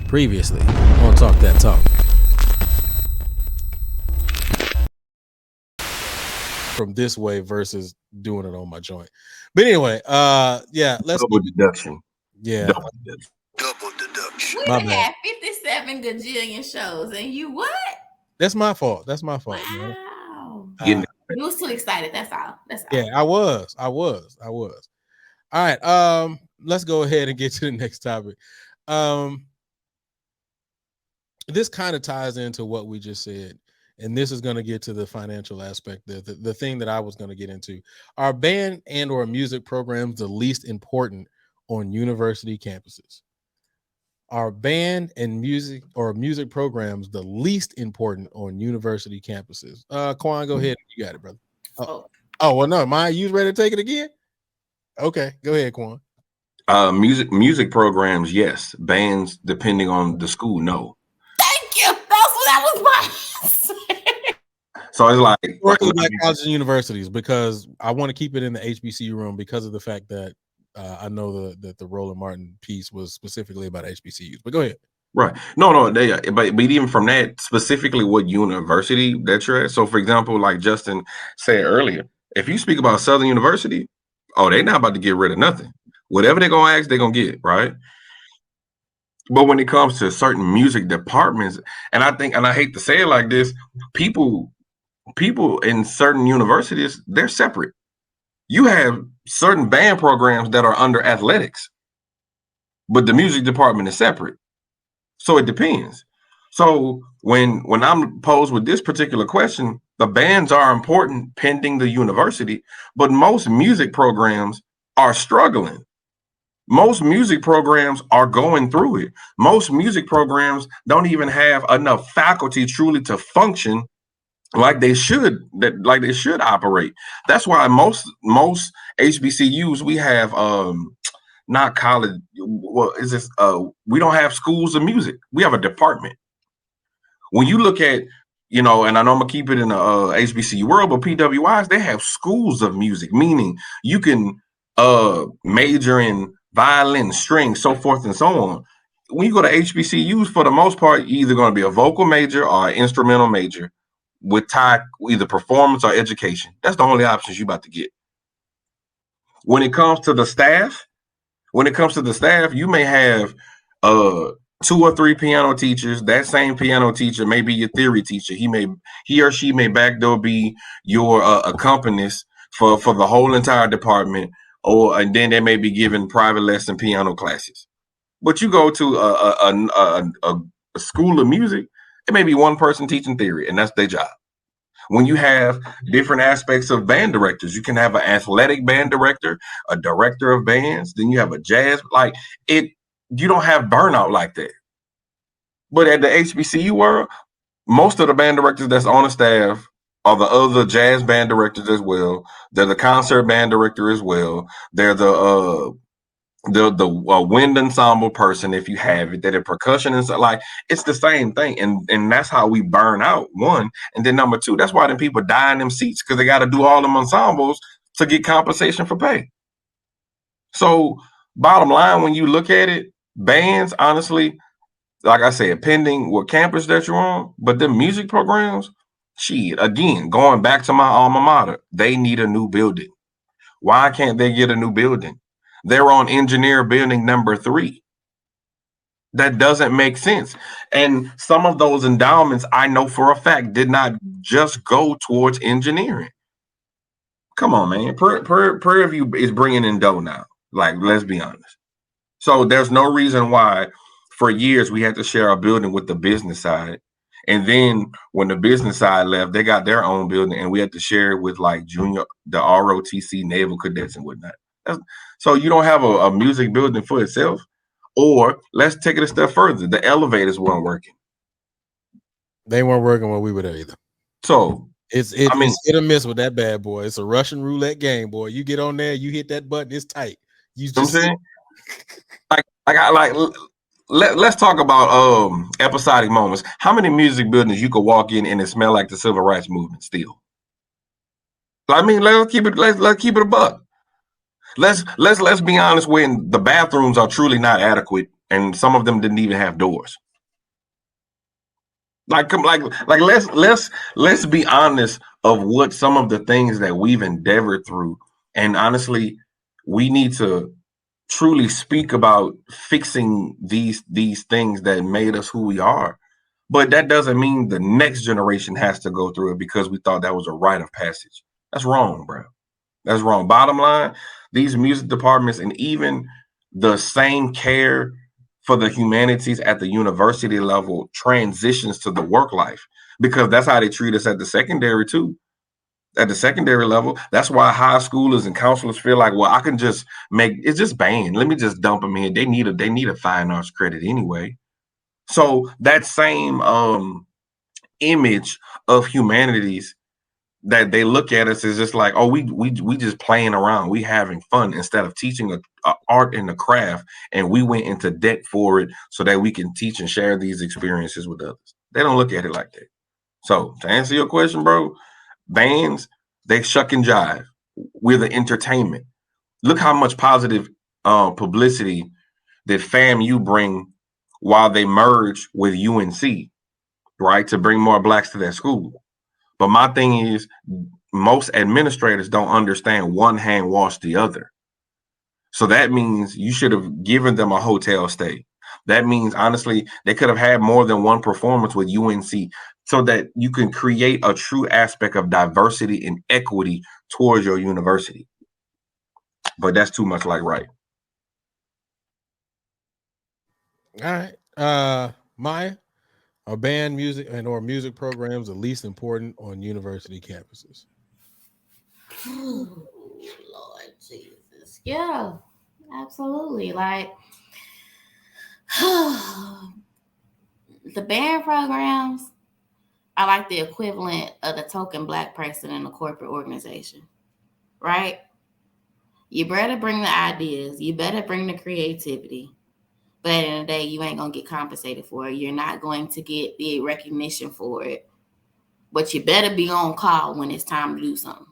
Previously on Talk That Talk. From this way versus doing it on my joint. But anyway, yeah, let's double deduction. Yeah. Double deduction. We had 57 gajillion shows, and you what? That's my fault. That's my fault. Wow. You was too excited. That's all. That's all. Yeah, I was. All right. Let's go ahead and get to the next topic. This kind of ties into what we just said, and this is going to get to the financial aspect. The thing that I was going to get into. Are band and or music programs the least important on university campuses? Are band and music or music programs the least important on university campuses? Quan, go ahead. You got it, brother. Oh well, no, you ready to take it again? Okay, go ahead, Quan. Music programs, yes. Bands, depending on the school, no. Thank you. That was my. So it's like colleges and universities, because I want to keep it in the HBCU room because of the fact that I know that the Roland Martin piece was specifically about HBCUs. But go ahead. Right. No, but even from that, specifically what university that you're at. So for example, like Justin said earlier, if you speak about Southern University, they're not about to get rid of nothing. Whatever they're gonna ask, they're gonna get, right? But when it comes to certain music departments, and I hate to say it like this, people in certain universities, they're separate. You have certain band programs that are under athletics, but the music department is separate. So it depends. So when I'm posed with this particular question, the bands are important pending the university, but most music programs are struggling. Most music programs are going through it. Most music programs don't even have enough faculty truly to function like they should operate. That's why most HBCUs, we have not college. Well, is this? We don't have schools of music. We have a department. When you look at, and I know I'm gonna keep it in the HBCU world, but PWIs, they have schools of music, meaning you can major in violin, strings, so forth and so on. When you go to HBCUs, for the most part, you're either going to be a vocal major or an instrumental major with either performance or education. That's the only options you're about to get. When it comes to the staff, you may have 2 or 3 piano teachers. That same piano teacher may be your theory teacher. He or she may backdoor be your accompanist for the whole entire department, and then they may be given private lesson piano classes. But you go to a school of music, it may be one person teaching theory, and that's their job. When you have different aspects of band directors, you can have an athletic band director, a director of bands, then you have a jazz. You don't have burnout like that. But at the HBCU world, most of the band directors that's on the staff are the other jazz band directors as well. They're the concert band director as well. They're the wind ensemble person, if you have it. They're the percussion and stuff. Like, it's the same thing, and that's how we burn out. One, and then number two, that's why them people die in them seats, because they got to do all them ensembles to get compensation for pay. So bottom line, when you look at it, bands, honestly, like I said, pending what campus that you're on, but the music programs, again, going back to my alma mater, they need a new building. Why can't they get a new building? They're on engineer building number 3. That doesn't make sense. And some of those endowments, I know for a fact, did not just go towards engineering. Come on, man. Prairie View is bringing in dough now. Like, let's be honest. So there's no reason why for years we had to share a building with the business side. And then when the business side left, they got their own building, and we had to share it with like the ROTC Naval Cadets and whatnot. So you don't have a music building for itself. Or let's take it a step further. The elevators weren't working. They weren't working when we were there either. So it's hit or miss with that bad boy. It's a Russian roulette game, boy. You get on there, you hit that button, it's tight. You just know what I'm saying? Let's talk about episodic moments. How many music buildings you could walk in and it smell like the civil rights movement still? I mean, let's keep it a buck. Let's be honest, when the bathrooms are truly not adequate and some of them didn't even have doors. Like let's be honest of what some of the things that we've endeavored through, and honestly, we need to truly speak about fixing these things that made us who we are. But that doesn't mean the next generation has to go through it because we thought that was a rite of passage. That's wrong, bro. That's wrong. Bottom line, these music departments and even the same care for the humanities at the university level transitions to the work life because that's how they treat us at the secondary too. At the secondary level, that's why high schoolers and counselors feel like, well, I can just make it's just banned. Let me just dump them in. They need a fine arts credit anyway. So that same image of humanities that they look at us as just like, oh, we just playing around, we having fun instead of teaching a art and a craft, and we went into debt for it so that we can teach and share these experiences with others. They don't look at it like that. So to answer your question, bro, bands, they shuck and jive. We're the entertainment. Look how much positive publicity that FAMU bring while they merge with UNC, right, to bring more blacks to their school. But my thing is, most administrators don't understand one hand wash the other. So that means you should have given them a hotel stay. That means, honestly, they could have had more than one performance with UNC so that you can create a true aspect of diversity and equity towards your university. But that's too much like right. All right. Maya, are band music and or music programs the least important on university campuses? Ooh, Lord Jesus. Yeah, absolutely. Like the band programs are like the equivalent of the token black person in a corporate organization, right? You better bring the ideas, you better bring the creativity. But at the end of the day, you ain't gonna get compensated for it. You're not going to get the recognition for it. But you better be on call when it's time to do something.